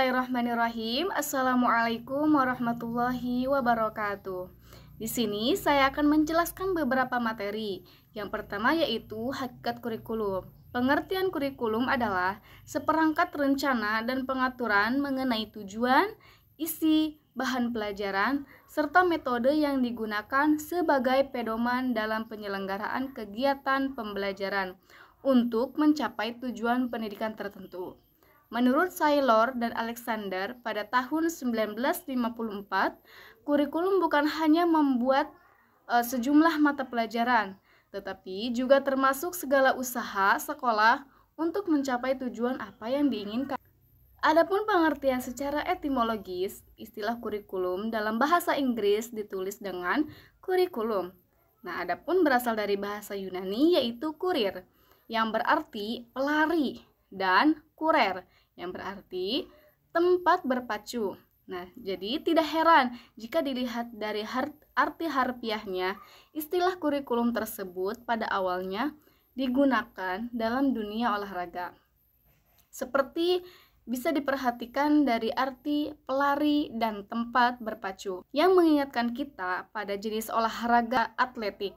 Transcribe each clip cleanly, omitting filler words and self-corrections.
Bismillahirrahmanirrahim. Assalamualaikum warahmatullahi wabarakatuh. Di sini saya akan menjelaskan beberapa materi. Yang pertama yaitu hakikat kurikulum. Pengertian kurikulum adalah seperangkat rencana dan pengaturan mengenai tujuan, isi, bahan pelajaran, serta metode yang digunakan sebagai pedoman dalam penyelenggaraan kegiatan pembelajaran untuk mencapai tujuan pendidikan tertentu. Menurut Saylor dan Alexander, pada tahun 1954, kurikulum bukan hanya membuat sejumlah mata pelajaran, tetapi juga termasuk segala usaha sekolah untuk mencapai tujuan apa yang diinginkan. Adapun pengertian secara etimologis, istilah kurikulum dalam bahasa Inggris ditulis dengan kurikulum. Nah, adapun berasal dari bahasa Yunani yaitu kurir, yang berarti pelari, dan kurer, yang berarti tempat berpacu. Nah, jadi tidak heran jika dilihat dari arti harfiahnya, istilah kurikulum tersebut pada awalnya digunakan dalam dunia olahraga. Seperti bisa diperhatikan dari arti pelari dan tempat berpacu, yang mengingatkan kita pada jenis olahraga atletik.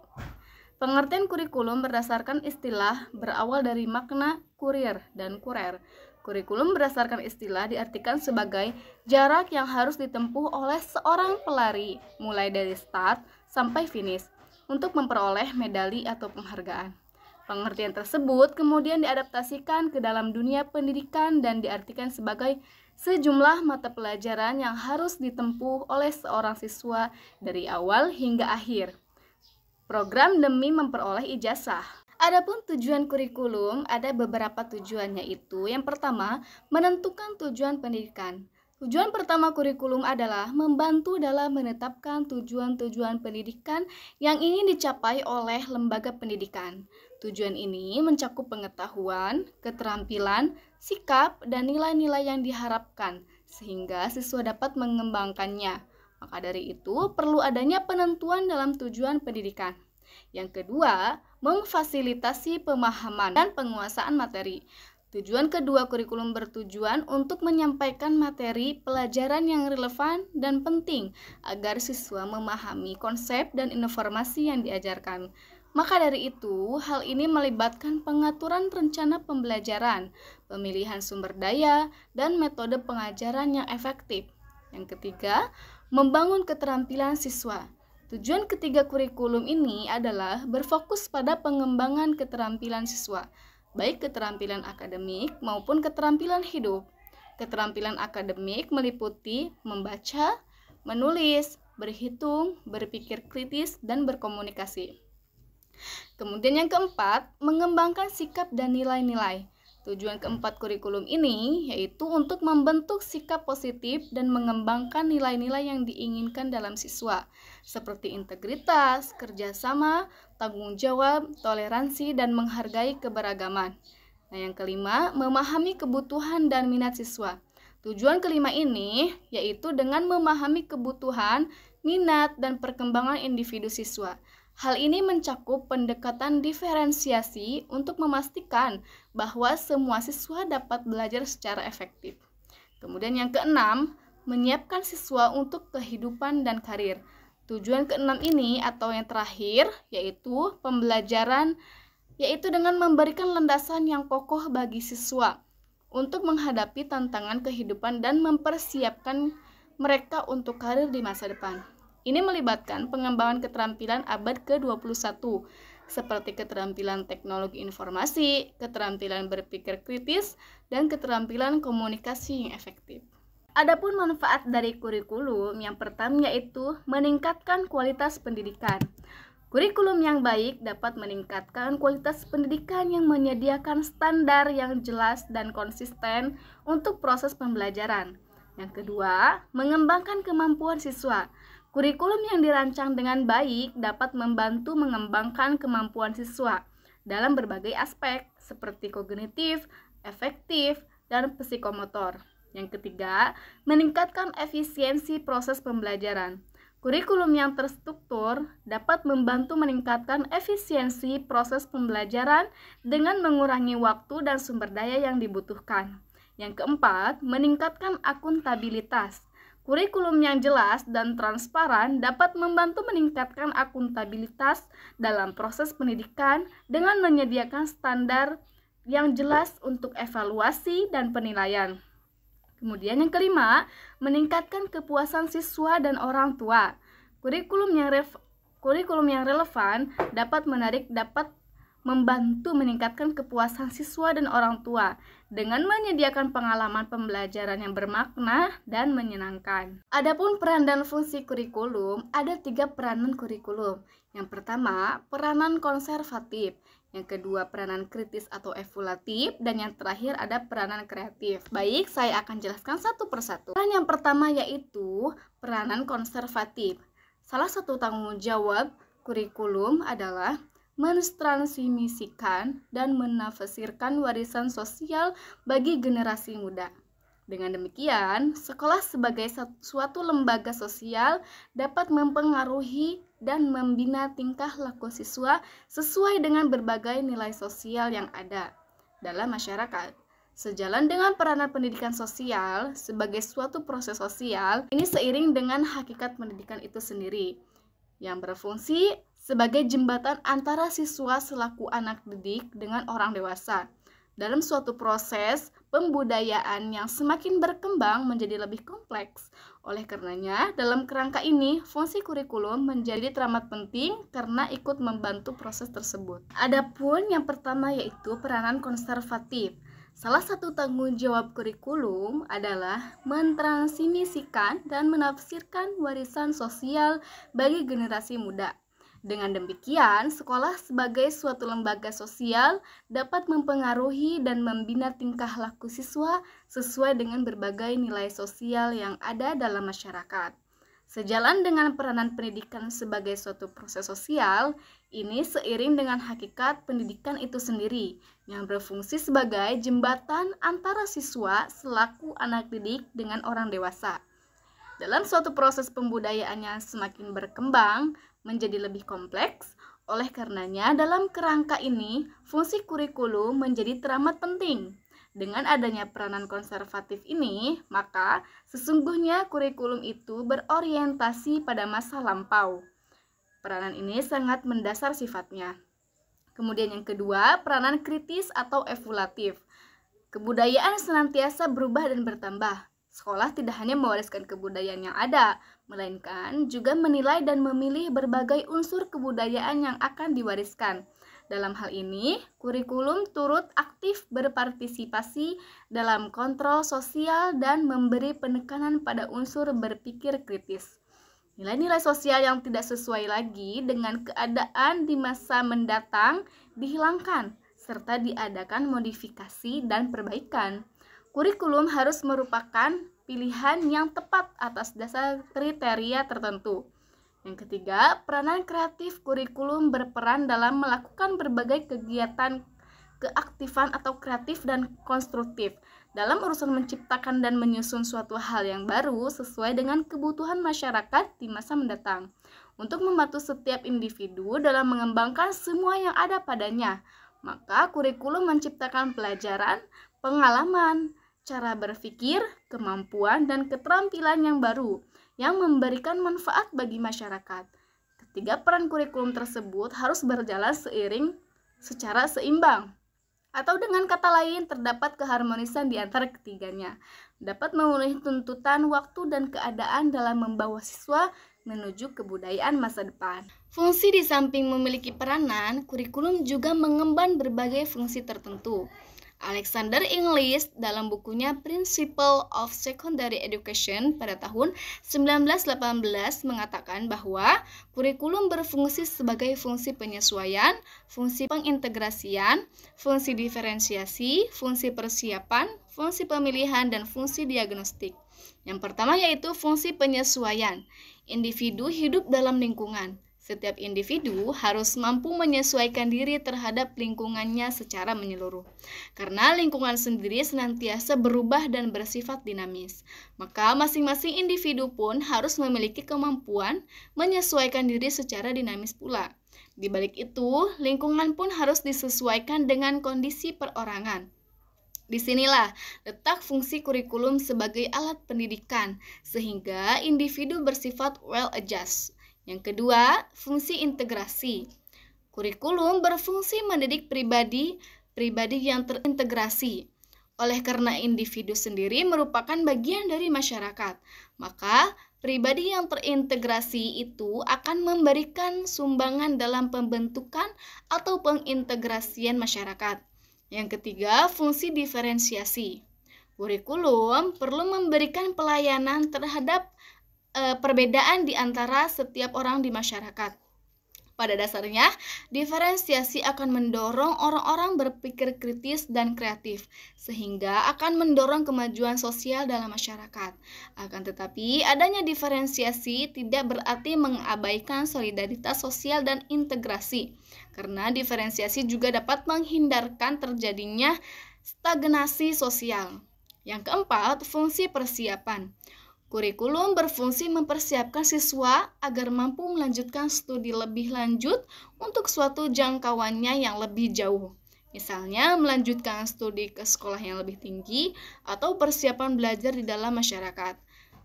Pengertian kurikulum berdasarkan istilah berawal dari makna kurir dan kurer. Kurikulum berdasarkan istilah diartikan sebagai jarak yang harus ditempuh oleh seorang pelari mulai dari start sampai finish untuk memperoleh medali atau penghargaan. Pengertian tersebut kemudian diadaptasikan ke dalam dunia pendidikan dan diartikan sebagai sejumlah mata pelajaran yang harus ditempuh oleh seorang siswa dari awal hingga akhir. Program demi memperoleh ijazah. Adapun tujuan kurikulum, ada beberapa tujuannya itu. Yang pertama, menentukan tujuan pendidikan. Tujuan pertama kurikulum adalah membantu dalam menetapkan tujuan-tujuan pendidikan yang ingin dicapai oleh lembaga pendidikan. Tujuan ini mencakup pengetahuan, keterampilan, sikap, dan nilai-nilai yang diharapkan, sehingga siswa dapat mengembangkannya. Maka dari itu, perlu adanya penentuan dalam tujuan pendidikan. Yang kedua, memfasilitasi pemahaman dan penguasaan materi. Tujuan kedua kurikulum bertujuan untuk menyampaikan materi pelajaran yang relevan dan penting agar siswa memahami konsep dan informasi yang diajarkan. Maka dari itu, hal ini melibatkan pengaturan rencana pembelajaran, pemilihan sumber daya, dan metode pengajaran yang efektif. Yang ketiga, membangun keterampilan siswa. Tujuan ketiga kurikulum ini adalah berfokus pada pengembangan keterampilan siswa, baik keterampilan akademik maupun keterampilan hidup. Keterampilan akademik meliputi membaca, menulis, berhitung, berpikir kritis, dan berkomunikasi. Kemudian yang keempat, mengembangkan sikap dan nilai-nilai. Tujuan keempat kurikulum ini yaitu untuk membentuk sikap positif dan mengembangkan nilai-nilai yang diinginkan dalam siswa, seperti integritas, kerjasama, tanggung jawab, toleransi, dan menghargai keberagaman. Nah, yang kelima, memahami kebutuhan dan minat siswa. Tujuan kelima ini yaitu dengan memahami kebutuhan, minat, dan perkembangan individu siswa. Hal ini mencakup pendekatan diferensiasi untuk memastikan bahwa semua siswa dapat belajar secara efektif. Kemudian yang keenam, menyiapkan siswa untuk kehidupan dan karir. Tujuan keenam ini atau yang terakhir yaitu pembelajaran, yaitu dengan memberikan landasan yang kokoh bagi siswa untuk menghadapi tantangan kehidupan dan mempersiapkan mereka untuk karir di masa depan. Ini melibatkan pengembangan keterampilan abad ke-21, seperti keterampilan teknologi informasi, keterampilan berpikir kritis, dan keterampilan komunikasi yang efektif. Adapun manfaat dari kurikulum, yang pertama yaitu meningkatkan kualitas pendidikan. Kurikulum yang baik dapat meningkatkan kualitas pendidikan yang menyediakan standar yang jelas dan konsisten untuk proses pembelajaran. Yang kedua, mengembangkan kemampuan siswa. Kurikulum yang dirancang dengan baik dapat membantu mengembangkan kemampuan siswa dalam berbagai aspek seperti kognitif, efektif, dan psikomotor. Yang ketiga, meningkatkan efisiensi proses pembelajaran. Kurikulum yang terstruktur dapat membantu meningkatkan efisiensi proses pembelajaran dengan mengurangi waktu dan sumber daya yang dibutuhkan. Yang keempat, meningkatkan akuntabilitas. Kurikulum yang jelas dan transparan dapat membantu meningkatkan akuntabilitas dalam proses pendidikan dengan menyediakan standar yang jelas untuk evaluasi dan penilaian. Kemudian yang kelima, meningkatkan kepuasan siswa dan orang tua. Kurikulum yang relevan dapat membantu meningkatkan kepuasan siswa dan orang tua dengan menyediakan pengalaman pembelajaran yang bermakna dan menyenangkan. Adapun peran dan fungsi kurikulum, ada 3 peranan kurikulum. Yang pertama, peranan konservatif. Yang kedua, peranan kritis atau evaluatif. Dan yang terakhir ada peranan kreatif. Baik, saya akan jelaskan satu persatu. Peran yang pertama yaitu peranan konservatif. Salah satu tanggung jawab kurikulum adalah mentransmisikan dan menafsirkan warisan sosial bagi generasi muda. Dengan demikian, sekolah sebagai suatu lembaga sosial dapat mempengaruhi dan membina tingkah laku siswa sesuai dengan berbagai nilai sosial yang ada dalam masyarakat. Sejalan dengan peranan pendidikan sosial sebagai suatu proses sosial, ini seiring dengan hakikat pendidikan itu sendiri, yang berfungsi sebagai jembatan antara siswa selaku anak didik dengan orang dewasa. Dalam suatu proses pembudayaan yang semakin berkembang menjadi lebih kompleks. Oleh karenanya, dalam kerangka ini, fungsi kurikulum menjadi teramat penting karena ikut membantu proses tersebut. Adapun yang pertama yaitu peranan konservatif. Salah satu tanggung jawab kurikulum adalah mentransmisikan dan menafsirkan warisan sosial bagi generasi muda. Dengan demikian, sekolah sebagai suatu lembaga sosial dapat mempengaruhi dan membina tingkah laku siswa sesuai dengan berbagai nilai sosial yang ada dalam masyarakat. Sejalan dengan peranan pendidikan sebagai suatu proses sosial, ini seiring dengan hakikat pendidikan itu sendiri, yang berfungsi sebagai jembatan antara siswa selaku anak didik dengan orang dewasa. Dalam suatu proses pembudayaan yang semakin berkembang, menjadi lebih kompleks. Oleh karenanya, dalam kerangka ini, fungsi kurikulum menjadi teramat penting. Dengan adanya peranan konservatif ini, maka sesungguhnya kurikulum itu berorientasi pada masa lampau. Peranan ini sangat mendasar sifatnya. Kemudian yang kedua, peranan kritis atau evaluatif. Kebudayaan senantiasa berubah dan bertambah. Sekolah tidak hanya mewariskan kebudayaan yang ada, melainkan juga menilai dan memilih berbagai unsur kebudayaan yang akan diwariskan. Dalam hal ini, kurikulum turut aktif berpartisipasi dalam kontrol sosial dan memberi penekanan pada unsur berpikir kritis. Nilai-nilai sosial yang tidak sesuai lagi dengan keadaan di masa mendatang dihilangkan, serta diadakan modifikasi dan perbaikan. Kurikulum harus merupakan pilihan yang tepat atas dasar kriteria tertentu. Yang ketiga, peranan kreatif kurikulum berperan dalam melakukan berbagai kegiatan keaktifan atau kreatif dan konstruktif dalam urusan menciptakan dan menyusun suatu hal yang baru sesuai dengan kebutuhan masyarakat di masa mendatang, untuk membantu setiap individu dalam mengembangkan semua yang ada padanya. Maka kurikulum menciptakan pelajaran, pengalaman, cara berpikir, kemampuan, dan keterampilan yang baru yang memberikan manfaat bagi masyarakat. Ketiga peran kurikulum tersebut harus berjalan secara seimbang. Atau dengan kata lain, terdapat keharmonisan di antara ketiganya. Dapat memenuhi tuntutan waktu dan keadaan dalam membawa siswa menuju kebudayaan masa depan. Fungsi di samping memiliki peranan, kurikulum juga mengemban berbagai fungsi tertentu. Alexander Inglis dalam bukunya Principle of Secondary Education pada tahun 1918 mengatakan bahwa kurikulum berfungsi sebagai fungsi penyesuaian, fungsi pengintegrasian, fungsi diferensiasi, fungsi persiapan, fungsi pemilihan, dan fungsi diagnostik. Yang pertama yaitu fungsi penyesuaian. Individu hidup dalam lingkungan. Setiap individu harus mampu menyesuaikan diri terhadap lingkungannya secara menyeluruh. Karena lingkungan sendiri senantiasa berubah dan bersifat dinamis, maka masing-masing individu pun harus memiliki kemampuan menyesuaikan diri secara dinamis pula. Di balik itu, lingkungan pun harus disesuaikan dengan kondisi perorangan. Disinilah letak fungsi kurikulum sebagai alat pendidikan, sehingga individu bersifat well-adjust. Yang kedua, fungsi integrasi. Kurikulum berfungsi mendidik pribadi yang terintegrasi. Oleh karena individu sendiri merupakan bagian dari masyarakat, maka pribadi yang terintegrasi itu akan memberikan sumbangan dalam pembentukan atau pengintegrasian masyarakat. Yang ketiga, fungsi diferensiasi. Kurikulum perlu memberikan pelayanan terhadap perbedaan di antara setiap orang di masyarakat. Pada dasarnya, diferensiasi akan mendorong orang-orang berpikir kritis dan kreatif, sehingga akan mendorong kemajuan sosial dalam masyarakat. Akan tetapi, adanya diferensiasi tidak berarti mengabaikan solidaritas sosial dan integrasi, karena diferensiasi juga dapat menghindarkan terjadinya stagnasi sosial. Yang keempat, fungsi persiapan. Kurikulum berfungsi mempersiapkan siswa agar mampu melanjutkan studi lebih lanjut untuk suatu jangkauannya yang lebih jauh. Misalnya, melanjutkan studi ke sekolah yang lebih tinggi atau persiapan belajar di dalam masyarakat.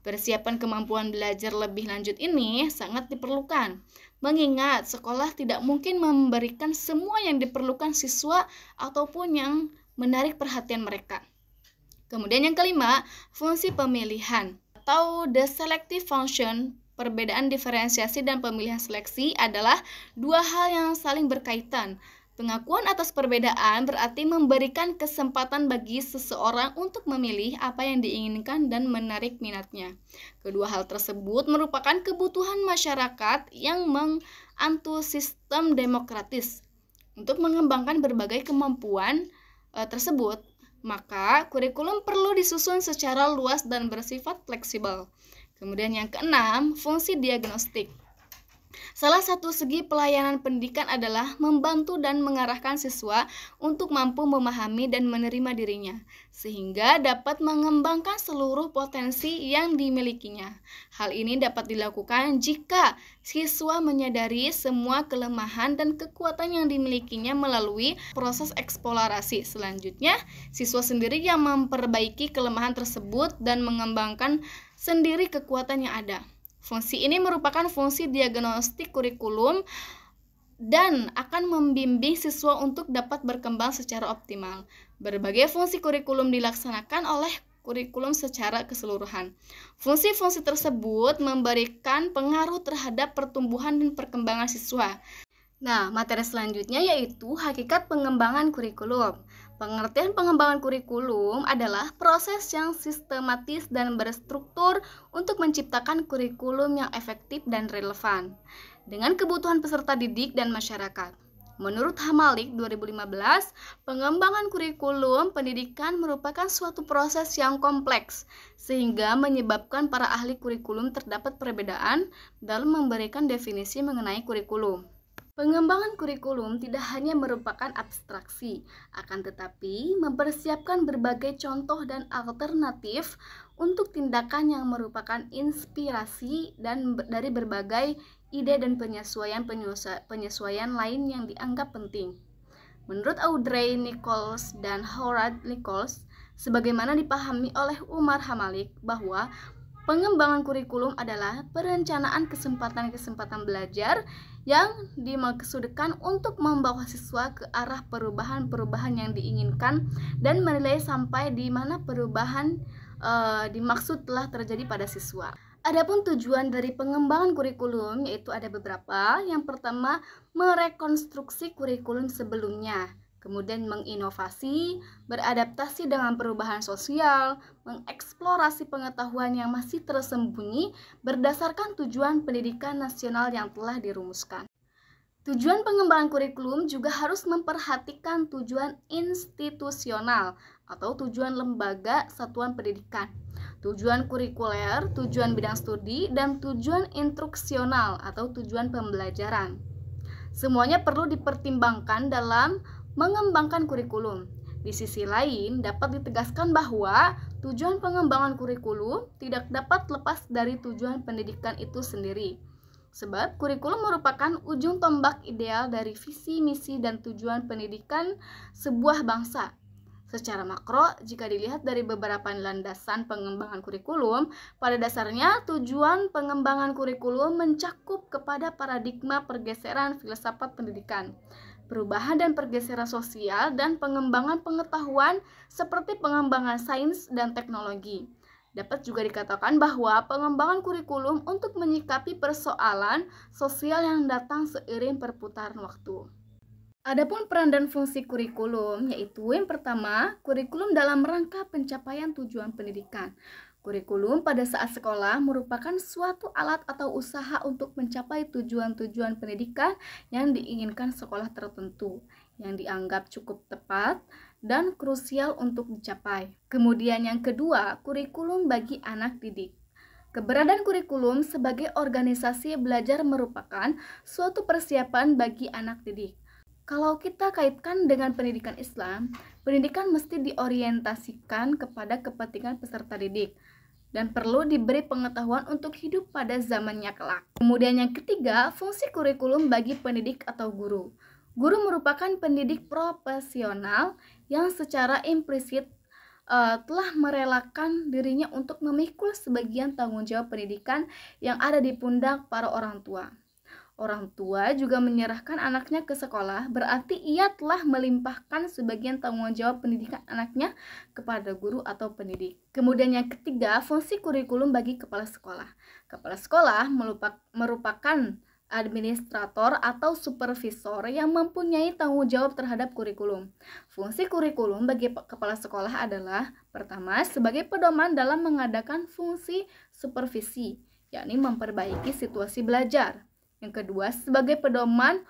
Persiapan kemampuan belajar lebih lanjut ini sangat diperlukan, mengingat sekolah tidak mungkin memberikan semua yang diperlukan siswa ataupun yang menarik perhatian mereka. Kemudian yang kelima, fungsi pemilihan atau the selective function. Perbedaan diferensiasi dan pemilihan seleksi adalah dua hal yang saling berkaitan. Pengakuan atas perbedaan berarti memberikan kesempatan bagi seseorang untuk memilih apa yang diinginkan dan menarik minatnya. Kedua hal tersebut merupakan kebutuhan masyarakat yang menganut sistem demokratis. Untuk mengembangkan berbagai kemampuan tersebut, maka kurikulum perlu disusun secara luas dan bersifat fleksibel. Kemudian yang keenam, fungsi diagnostik. Salah satu segi pelayanan pendidikan adalah membantu dan mengarahkan siswa untuk mampu memahami dan menerima dirinya, sehingga dapat mengembangkan seluruh potensi yang dimilikinya. Hal ini dapat dilakukan jika siswa menyadari semua kelemahan dan kekuatan yang dimilikinya melalui proses eksplorasi. Selanjutnya, siswa sendiri yang memperbaiki kelemahan tersebut dan mengembangkan sendiri kekuatan yang ada. Fungsi ini merupakan fungsi diagnostik kurikulum dan akan membimbing siswa untuk dapat berkembang secara optimal. Berbagai fungsi kurikulum dilaksanakan oleh kurikulum secara keseluruhan. Fungsi-fungsi tersebut memberikan pengaruh terhadap pertumbuhan dan perkembangan siswa. Nah, materi selanjutnya yaitu hakikat pengembangan kurikulum. Pengertian pengembangan kurikulum adalah proses yang sistematis dan berstruktur untuk menciptakan kurikulum yang efektif dan relevan dengan kebutuhan peserta didik dan masyarakat. Menurut Hamalik 2015, pengembangan kurikulum pendidikan merupakan suatu proses yang kompleks sehingga menyebabkan para ahli kurikulum terdapat perbedaan dalam memberikan definisi mengenai kurikulum. Pengembangan kurikulum tidak hanya merupakan abstraksi, akan tetapi mempersiapkan berbagai contoh dan alternatif untuk tindakan yang merupakan inspirasi dan dari berbagai ide dan penyesuaian lain yang dianggap penting. Menurut Audrey Nichols dan Howard Nichols, sebagaimana dipahami oleh Umar Hamalik bahwa pengembangan kurikulum adalah perencanaan kesempatan-kesempatan belajar yang dimaksudkan untuk membawa siswa ke arah perubahan-perubahan yang diinginkan dan menilai sampai di mana perubahan dimaksud telah terjadi pada siswa. Adapun tujuan dari pengembangan kurikulum yaitu ada beberapa. Yang pertama, merekonstruksi kurikulum sebelumnya. Kemudian menginovasi, beradaptasi dengan perubahan sosial, mengeksplorasi pengetahuan yang masih tersembunyi berdasarkan tujuan pendidikan nasional yang telah dirumuskan. Tujuan pengembangan kurikulum juga harus memperhatikan tujuan institusional atau tujuan lembaga satuan pendidikan, tujuan kurikuler, tujuan bidang studi, dan tujuan instruksional atau tujuan pembelajaran. Semuanya perlu dipertimbangkan dalam mengembangkan kurikulum. Di sisi lain, dapat ditegaskan bahwa tujuan pengembangan kurikulum tidak dapat lepas dari tujuan pendidikan itu sendiri. Sebab kurikulum merupakan ujung tombak ideal dari visi, misi, dan tujuan pendidikan sebuah bangsa. Secara makro, jika dilihat dari beberapa landasan pengembangan kurikulum, pada dasarnya tujuan pengembangan kurikulum mencakup kepada paradigma pergeseran filsafat pendidikan, perubahan dan pergeseran sosial, dan pengembangan pengetahuan seperti pengembangan sains dan teknologi. Dapat juga dikatakan bahwa pengembangan kurikulum untuk menyikapi persoalan sosial yang datang seiring perputaran waktu. Adapun peran dan fungsi kurikulum, yaitu yang pertama, kurikulum dalam rangka pencapaian tujuan pendidikan. Kurikulum pada saat sekolah merupakan suatu alat atau usaha untuk mencapai tujuan-tujuan pendidikan yang diinginkan sekolah tertentu, yang dianggap cukup tepat dan krusial untuk dicapai. Kemudian yang kedua, kurikulum bagi anak didik. Keberadaan kurikulum sebagai organisasi belajar merupakan suatu persiapan bagi anak didik. Kalau kita kaitkan dengan pendidikan Islam, pendidikan mesti diorientasikan kepada kepentingan peserta didik dan perlu diberi pengetahuan untuk hidup pada zamannya kelak. Kemudian yang ketiga, fungsi kurikulum bagi pendidik atau guru. Guru merupakan pendidik profesional yang secara implisit telah merelakan dirinya untuk memikul sebagian tanggung jawab pendidikan yang ada di pundak para orang tua. Orang tua juga menyerahkan anaknya ke sekolah, berarti ia telah melimpahkan sebagian tanggung jawab pendidikan anaknya kepada guru atau pendidik. Kemudian yang ketiga, fungsi kurikulum bagi kepala sekolah. Kepala sekolah merupakan administrator atau supervisor yang mempunyai tanggung jawab terhadap kurikulum. Fungsi kurikulum bagi kepala sekolah adalah pertama, sebagai pedoman dalam mengadakan fungsi supervisi, yakni memperbaiki situasi belajar. Yang kedua, sebagai pedoman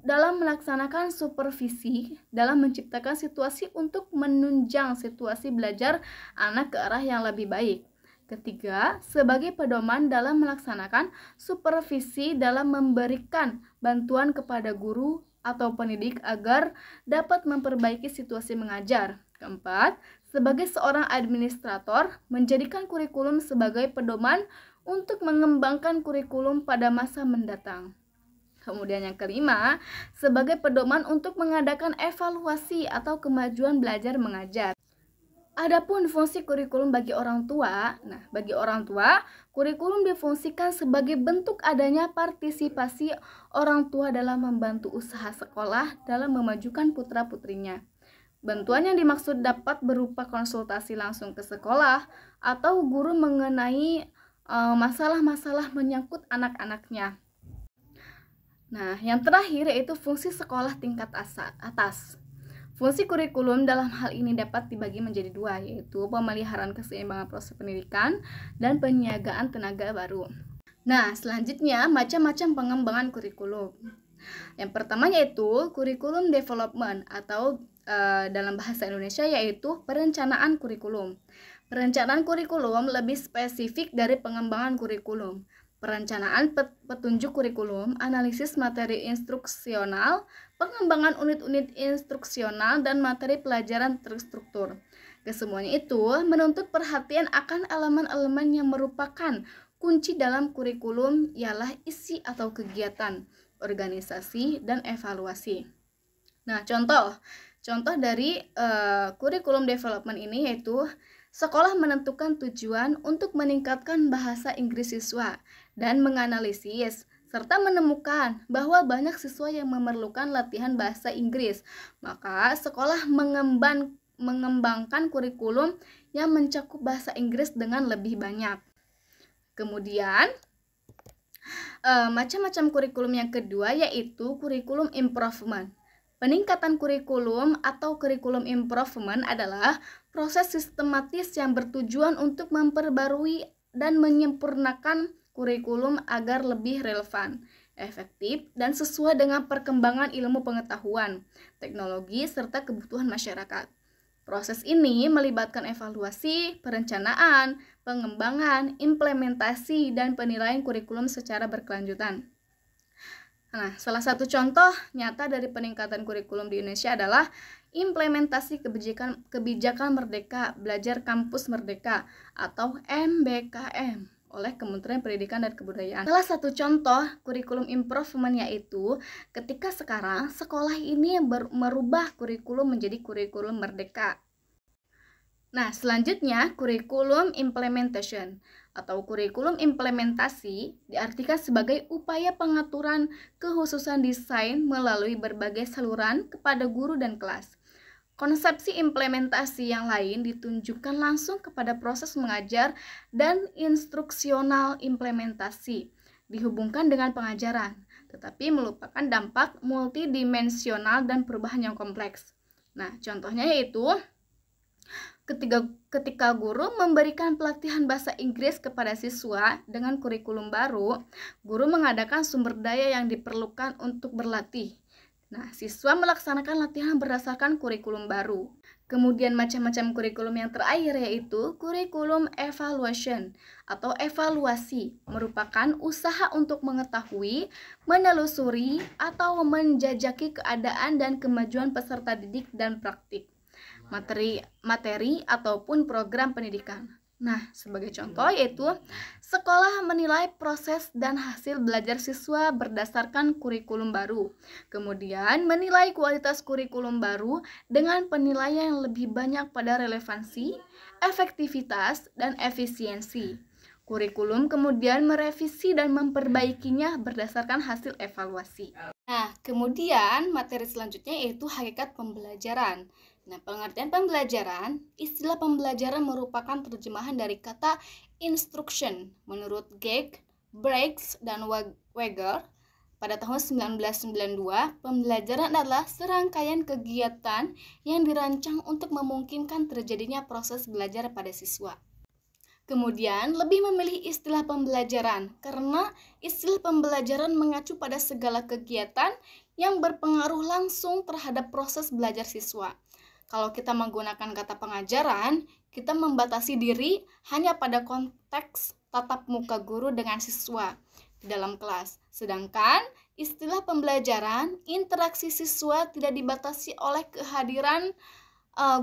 dalam melaksanakan supervisi dalam menciptakan situasi untuk menunjang situasi belajar anak ke arah yang lebih baik. Ketiga, sebagai pedoman dalam melaksanakan supervisi dalam memberikan bantuan kepada guru atau pendidik agar dapat memperbaiki situasi mengajar. Keempat, sebagai seorang administrator, menjadikan kurikulum sebagai pedoman untuk mengembangkan kurikulum pada masa mendatang. Kemudian yang kelima, sebagai pedoman untuk mengadakan evaluasi atau kemajuan belajar mengajar. Adapun fungsi kurikulum bagi orang tua, bagi orang tua, kurikulum difungsikan sebagai bentuk adanya partisipasi orang tua dalam membantu usaha sekolah dalam memajukan putra-putrinya. Bantuan yang dimaksud dapat berupa konsultasi langsung ke sekolah atau guru mengenai masalah-masalah menyangkut anak-anaknya. Nah, yang terakhir yaitu fungsi sekolah tingkat atas. Fungsi kurikulum dalam hal ini dapat dibagi menjadi dua, yaitu pemeliharaan keseimbangan proses pendidikan dan penyiagaan tenaga baru. Nah, selanjutnya macam-macam pengembangan kurikulum. Yang pertama yaitu kurikulum development atau dalam bahasa Indonesia yaitu perencanaan kurikulum. Perencanaan kurikulum lebih spesifik dari pengembangan kurikulum. Perencanaan petunjuk kurikulum, analisis materi instruksional, pengembangan unit-unit instruksional, dan materi pelajaran terstruktur. Kesemuanya itu menuntut perhatian akan elemen-elemen yang merupakan kunci dalam kurikulum, ialah isi atau kegiatan, organisasi, dan evaluasi. Nah, contoh dari kurikulum development ini yaitu sekolah menentukan tujuan untuk meningkatkan bahasa Inggris siswa dan menganalisis serta menemukan bahwa banyak siswa yang memerlukan latihan bahasa Inggris. Maka sekolah mengembangkan kurikulum yang mencakup bahasa Inggris dengan lebih banyak. Kemudian macam-macam kurikulum yang kedua yaitu kurikulum improvement. Peningkatan kurikulum atau kurikulum improvement adalah proses sistematis yang bertujuan untuk memperbarui dan menyempurnakan kurikulum agar lebih relevan, efektif, dan sesuai dengan perkembangan ilmu pengetahuan, teknologi, serta kebutuhan masyarakat. Proses ini melibatkan evaluasi, perencanaan, pengembangan, implementasi, dan penilaian kurikulum secara berkelanjutan. Nah, salah satu contoh nyata dari peningkatan kurikulum di Indonesia adalah implementasi kebijakan Merdeka Belajar Kampus Merdeka atau MBKM oleh Kementerian Pendidikan dan Kebudayaan. Salah satu contoh kurikulum improvement yaitu ketika sekarang sekolah ini merubah kurikulum menjadi kurikulum merdeka. Nah, selanjutnya kurikulum implementation atau kurikulum implementasi diartikan sebagai upaya pengaturan kekhususan desain melalui berbagai saluran kepada guru dan kelas. Konsepsi implementasi yang lain ditunjukkan langsung kepada proses mengajar dan instruksional implementasi dihubungkan dengan pengajaran, tetapi melupakan dampak multidimensional dan perubahan yang kompleks. Nah, contohnya yaitu ketika guru memberikan pelatihan bahasa Inggris kepada siswa dengan kurikulum baru, guru mengadakan sumber daya yang diperlukan untuk berlatih. Nah, siswa melaksanakan latihan berdasarkan kurikulum baru. Kemudian macam-macam kurikulum yang terakhir yaitu kurikulum evaluation atau evaluasi, merupakan usaha untuk mengetahui, menelusuri, atau menjajaki keadaan dan kemajuan peserta didik dan praktik materi ataupun program pendidikan. Nah, sebagai contoh yaitu sekolah menilai proses dan hasil belajar siswa berdasarkan kurikulum baru. Kemudian menilai kualitas kurikulum baru dengan penilaian yang lebih banyak pada relevansi, efektivitas, dan efisiensi. Kurikulum kemudian merevisi dan memperbaikinya berdasarkan hasil evaluasi. Nah, kemudian materi selanjutnya yaitu hakikat pembelajaran. Nah, pengertian pembelajaran, istilah pembelajaran merupakan terjemahan dari kata instruction. Menurut Geek, Briggs, dan Weger, pada tahun 1992, pembelajaran adalah serangkaian kegiatan yang dirancang untuk memungkinkan terjadinya proses belajar pada siswa. Kemudian, lebih memilih istilah pembelajaran karena istilah pembelajaran mengacu pada segala kegiatan yang berpengaruh langsung terhadap proses belajar siswa. Kalau kita menggunakan kata pengajaran, kita membatasi diri hanya pada konteks tatap muka guru dengan siswa di dalam kelas. Sedangkan istilah pembelajaran, interaksi siswa tidak dibatasi oleh kehadiran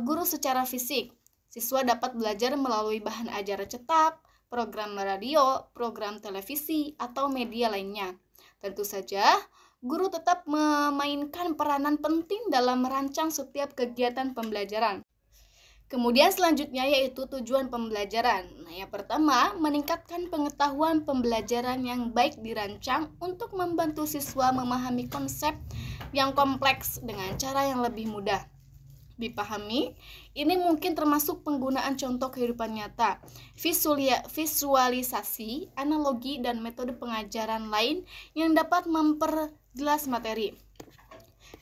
guru secara fisik. Siswa dapat belajar melalui bahan ajar cetak, program radio, program televisi, atau media lainnya. Tentu saja, guru tetap memainkan peranan penting dalam merancang setiap kegiatan pembelajaran. Kemudian selanjutnya yaitu tujuan pembelajaran. Nah, yang pertama, meningkatkan pengetahuan pembelajaran yang baik dirancang untuk membantu siswa memahami konsep yang kompleks dengan cara yang lebih mudah dipahami. Ini mungkin termasuk penggunaan contoh kehidupan nyata, visualisasi, analogi, dan metode pengajaran lain yang dapat memperjelas materi.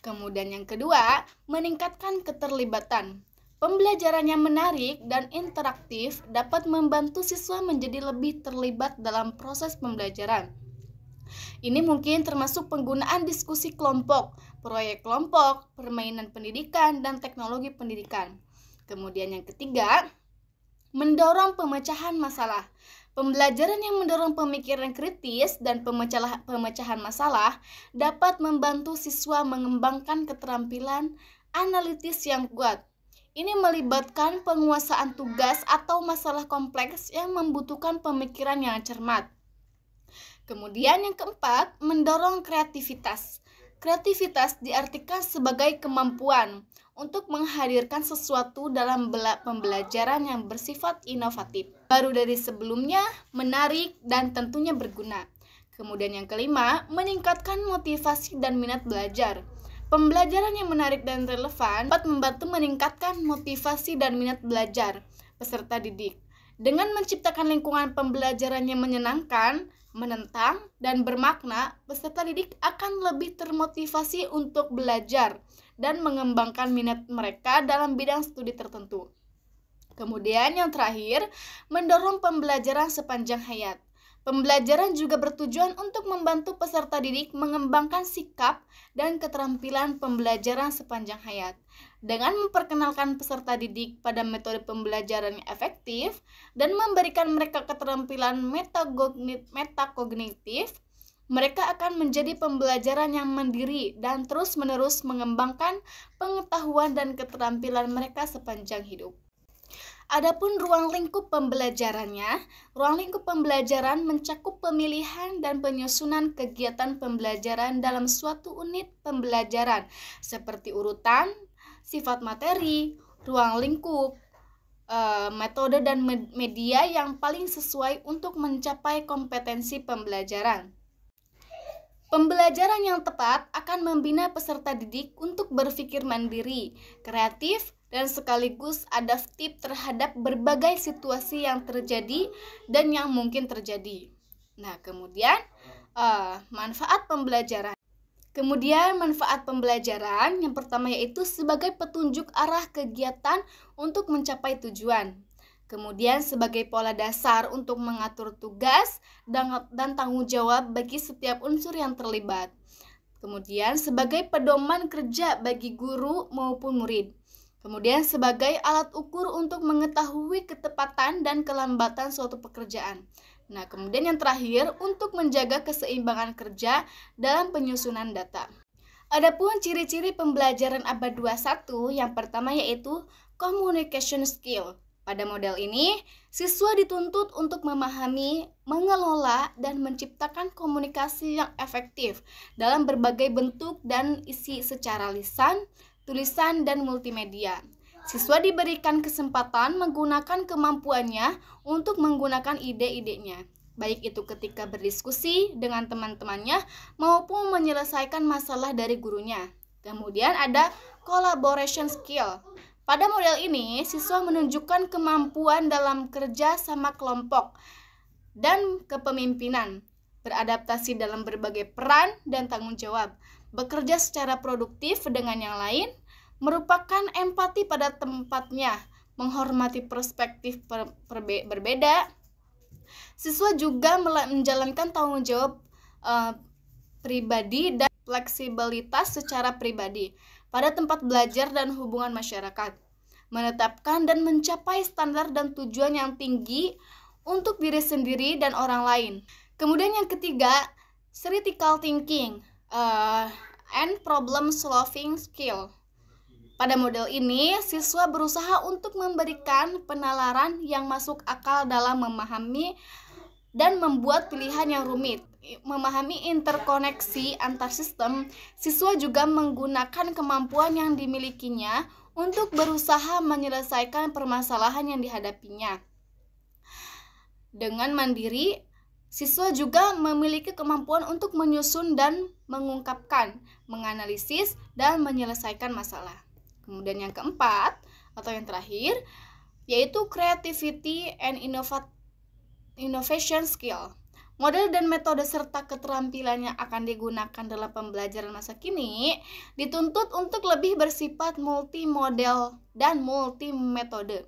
Kemudian yang kedua, meningkatkan keterlibatan. Pembelajaran yang menarik dan interaktif dapat membantu siswa menjadi lebih terlibat dalam proses pembelajaran. Ini mungkin termasuk penggunaan diskusi kelompok, proyek kelompok, permainan pendidikan, dan teknologi pendidikan. Kemudian yang ketiga, mendorong pemecahan masalah. Pembelajaran yang mendorong pemikiran kritis dan pemecahan masalah dapat membantu siswa mengembangkan keterampilan analitis yang kuat. Ini melibatkan penguasaan tugas atau masalah kompleks yang membutuhkan pemikiran yang cermat. Kemudian yang keempat, mendorong kreativitas. Kreativitas diartikan sebagai kemampuan untuk menghadirkan sesuatu dalam pembelajaran yang bersifat inovatif, baru dari sebelumnya, menarik, dan tentunya berguna. Kemudian yang kelima, meningkatkan motivasi dan minat belajar. Pembelajaran yang menarik dan relevan dapat membantu meningkatkan motivasi dan minat belajar peserta didik. Dengan menciptakan lingkungan pembelajaran yang menyenangkan, menentang, dan bermakna, peserta didik akan lebih termotivasi untuk belajar dan mengembangkan minat mereka dalam bidang studi tertentu. Kemudian yang terakhir, mendorong pembelajaran sepanjang hayat. Pembelajaran juga bertujuan untuk membantu peserta didik mengembangkan sikap dan keterampilan pembelajaran sepanjang hayat. Dengan memperkenalkan peserta didik pada metode pembelajaran yang efektif dan memberikan mereka keterampilan metakognitif, mereka akan menjadi pembelajaran yang mandiri dan terus-menerus mengembangkan pengetahuan dan keterampilan mereka sepanjang hidup. Adapun ruang lingkup pembelajarannya, ruang lingkup pembelajaran mencakup pemilihan dan penyusunan kegiatan pembelajaran dalam suatu unit pembelajaran, seperti urutan, sifat materi, ruang lingkup, metode dan media yang paling sesuai untuk mencapai kompetensi pembelajaran. Pembelajaran yang tepat akan membina peserta didik untuk berpikir mandiri, kreatif, dan sekaligus adaptif terhadap berbagai situasi yang terjadi dan yang mungkin terjadi. Nah, kemudian manfaat pembelajaran. Kemudian manfaat pembelajaran yang pertama yaitu sebagai petunjuk arah kegiatan untuk mencapai tujuan. Kemudian sebagai pola dasar untuk mengatur tugas dan tanggung jawab bagi setiap unsur yang terlibat. Kemudian sebagai pedoman kerja bagi guru maupun murid. Kemudian sebagai alat ukur untuk mengetahui ketepatan dan kelambatan suatu pekerjaan. Nah, kemudian yang terakhir untuk menjaga keseimbangan kerja dalam penyusunan data. Adapun ciri-ciri pembelajaran abad 21 yang pertama yaitu communication skill. Pada model ini, siswa dituntut untuk memahami, mengelola, dan menciptakan komunikasi yang efektif dalam berbagai bentuk dan isi secara lisan, tulisan, dan multimedia. Siswa diberikan kesempatan menggunakan kemampuannya untuk menggunakan ide-idenya, baik itu ketika berdiskusi dengan teman-temannya maupun menyelesaikan masalah dari gurunya. Kemudian ada collaboration skill. Pada model ini, siswa menunjukkan kemampuan dalam kerja sama kelompok dan kepemimpinan, beradaptasi dalam berbagai peran dan tanggung jawab, bekerja secara produktif dengan yang lain, merupakan empati pada tempatnya, menghormati perspektif berbeda. Siswa juga menjalankan tanggung jawab pribadi dan fleksibilitas secara pribadi pada tempat belajar dan hubungan masyarakat, menetapkan dan mencapai standar dan tujuan yang tinggi untuk diri sendiri dan orang lain. Kemudian yang ketiga, critical thinking and problem solving skill. Pada model ini, siswa berusaha untuk memberikan penalaran yang masuk akal dalam memahami dan membuat pilihan yang rumit. Memahami interkoneksi antar sistem, siswa juga menggunakan kemampuan yang dimilikinya untuk berusaha menyelesaikan permasalahan yang dihadapinya. Dengan mandiri, siswa juga memiliki kemampuan untuk menyusun dan mengungkapkan, menganalisis, dan menyelesaikan masalah. Kemudian yang keempat atau yang terakhir yaitu creativity and innovation skill. Model dan metode serta keterampilan yang akan digunakan dalam pembelajaran masa kini dituntut untuk lebih bersifat multimodel dan multimetode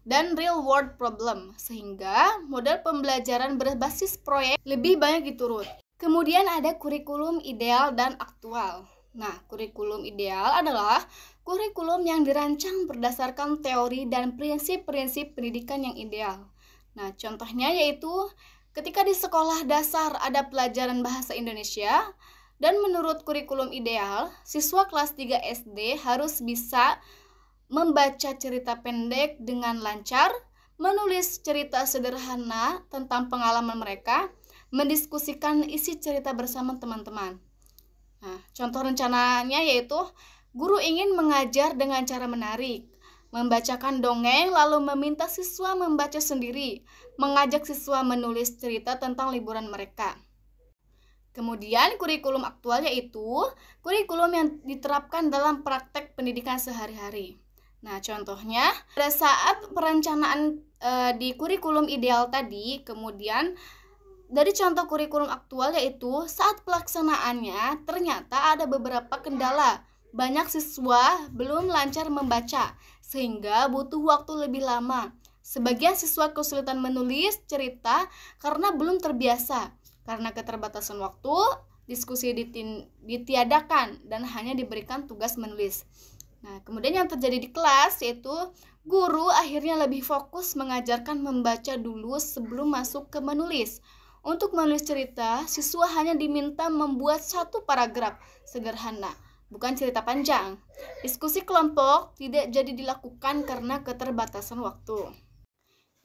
dan real world problem, sehingga model pembelajaran berbasis proyek lebih banyak diturut. Kemudian ada kurikulum ideal dan aktual. Nah, kurikulum ideal adalah kurikulum yang dirancang berdasarkan teori dan prinsip-prinsip pendidikan yang ideal. Nah, contohnya yaitu ketika di sekolah dasar ada pelajaran bahasa Indonesia, dan menurut kurikulum ideal, siswa kelas 3 SD harus bisa membaca cerita pendek dengan lancar, menulis cerita sederhana tentang pengalaman mereka, mendiskusikan isi cerita bersama teman-teman. Nah, contoh rencananya yaitu guru ingin mengajar dengan cara menarik, membacakan dongeng lalu meminta siswa membaca sendiri, mengajak siswa menulis cerita tentang liburan mereka. Kemudian kurikulum aktual yaitu kurikulum yang diterapkan dalam praktek pendidikan sehari-hari. Nah, contohnya pada saat perencanaan di kurikulum ideal tadi, kemudian dari contoh kurikulum aktual yaitu saat pelaksanaannya ternyata ada beberapa kendala. Banyak siswa belum lancar membaca sehingga butuh waktu lebih lama. Sebagian siswa kesulitan menulis cerita karena belum terbiasa. Karena keterbatasan waktu, diskusi ditiadakan dan hanya diberikan tugas menulis. Nah, kemudian yang terjadi di kelas yaitu guru akhirnya lebih fokus mengajarkan membaca dulu sebelum masuk ke menulis. Untuk menulis cerita, siswa hanya diminta membuat satu paragraf sederhana, bukan cerita panjang. Diskusi kelompok tidak jadi dilakukan karena keterbatasan waktu.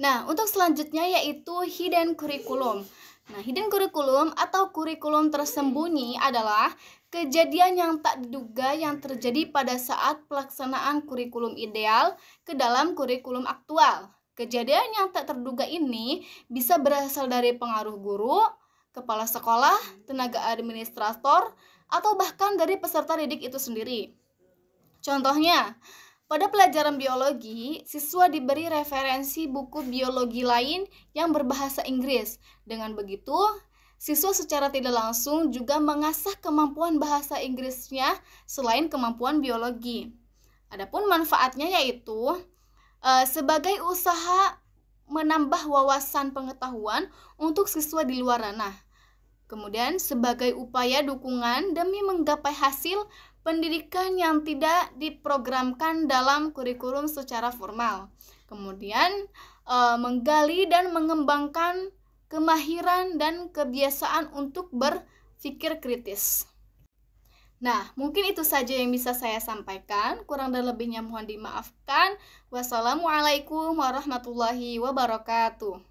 Nah, untuk selanjutnya yaitu hidden curriculum. Nah, hidden kurikulum atau kurikulum tersembunyi adalah kejadian yang tak diduga yang terjadi pada saat pelaksanaan kurikulum ideal ke dalam kurikulum aktual. Kejadian yang tak terduga ini bisa berasal dari pengaruh guru, kepala sekolah, tenaga administrator, atau bahkan dari peserta didik itu sendiri. Contohnya, pada pelajaran biologi, siswa diberi referensi buku biologi lain yang berbahasa Inggris. Dengan begitu, siswa secara tidak langsung juga mengasah kemampuan bahasa Inggrisnya selain kemampuan biologi. Adapun manfaatnya yaitu sebagai usaha menambah wawasan pengetahuan untuk siswa di luar ranah. Kemudian sebagai upaya dukungan demi menggapai hasil pendidikan yang tidak diprogramkan dalam kurikulum secara formal. Kemudian menggali dan mengembangkan kemahiran dan kebiasaan untuk berpikir kritis. Nah, mungkin itu saja yang bisa saya sampaikan. Kurang dan lebihnya mohon dimaafkan. Wassalamualaikum warahmatullahi wabarakatuh.